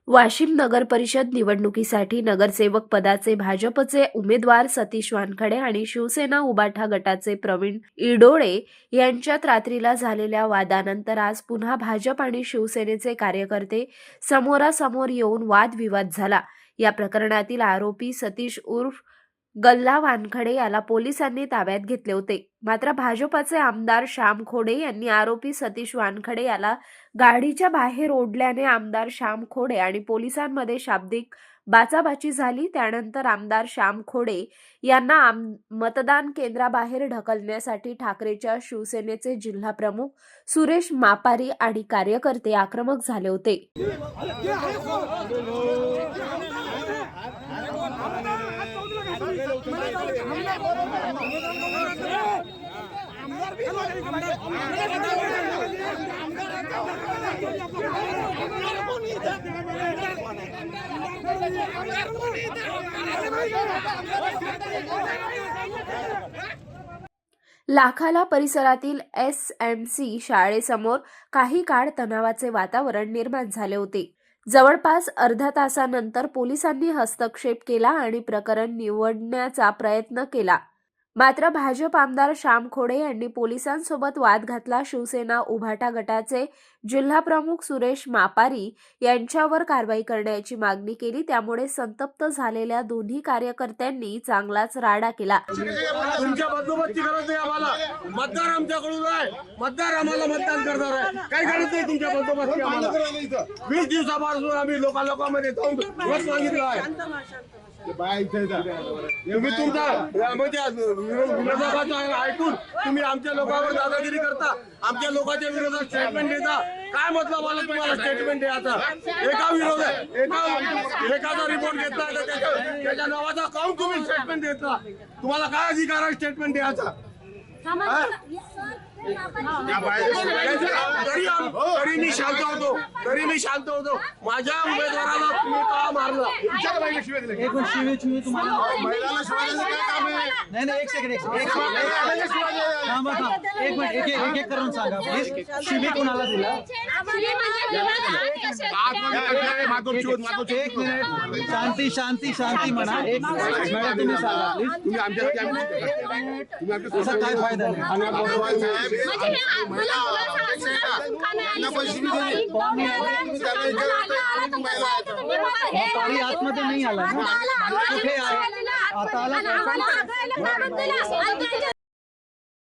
वाशिम नगर परिषद निवडणुकीसाठी नगरसेवक पदाचे भाजपचे उमेदवार सतीश वानखडे आणि शिवसेना उबाठा गटाचे प्रवीण इडोळे यांच्यात रात्रीला झालेल्या वादानंतर आज पुन्हा भाजप आणि शिवसेनेचे कार्यकर्ते समोरासमोर येऊन वादविवाद झाला। या प्रकरणातील आरोपी सतीश उर्फ गल्ला वानखडे याला पोलिसांनी ताब्यात घेतले होते। मात्र भाजपचे आमदार श्याम खोडे यांनी आरोपी सतीश वानखडे याला गाडीच्या बाहेर ओढल्याने आमदार श्याम खोडे आणि पोलिसांमध्ये शाब्दिक बाचाबाची झाली। त्यानंतर आमदार श्याम खोडे यांना मतदान केंद्राबाहेर ढकलण्यासाठी ठाकरेच्या शिवसेनेचे जिल्हा प्रमुख सुरेश मापारी आणि कार्यकर्ते आक्रमक झाले होते। लाखाला परिसरातील SMC शाळेसमोर काही काळ तणावाचे वातावरण निर्माण झाले होते। जवळपास अर्ध्या तासानंतर पोलिसांनी हस्तक्षेप केला आणि प्रकरण निवडण्याचा प्रयत्न केला। मात्र भाजप आमदार श्याम खोडे यांनी पोलिसांसोबत वाद घातला। शिवसेना उभाटा गटाचे जिल्हा प्रमुख सुरेश मापारी यांच्यावर कारवाई करण्याची मागणी केली। त्यामुळे संतप्त झालेल्या दोन्ही कार्यकर्त्यांनी चांगलाच राडा केला। तुमच्या बंदोबस्ती गरज नाही आम्हाला, मतदार आमच्याकडून आहे, मतदार आम्हाला मतदान करणार आहे, काही गरज नाही तुमच्या बंदोबस्ती आम्हाला। 20 दिवसापासून आम्ही लोकांमध्ये जाऊन मत मागितलं आहे। तुम्ही तुमचा विरोधाचं ऐकून तुम्ही आमच्या लोकांवर दादागिरी करता, आमच्या लोकांच्या विरोधात स्टेटमेंट देता। काय मतलब मला तुम्हाला स्टेटमेंट द्यायचा? एका विरोध एकाचा रिपोर्ट घेतला त्याच्या नावाचा काऊन तुम्ही स्टेटमेंट देता? तुम्हाला काय अधिकार आहे स्टेटमेंट द्यायचा? तरी मी शांत होतो माझ्या उमेदवाराला तुम्ही का मारलं? नाही एक सेकंड एक करून सांगा प्लीज। शिवी कोणाला दिला? एक मिनिट शांती म्हणा। एक मिनिट तुम्ही सांगा प्लीज। असं काय फायदा नाही? पाणी आतमध्ये नाही आला, कुठे आहे आता आला?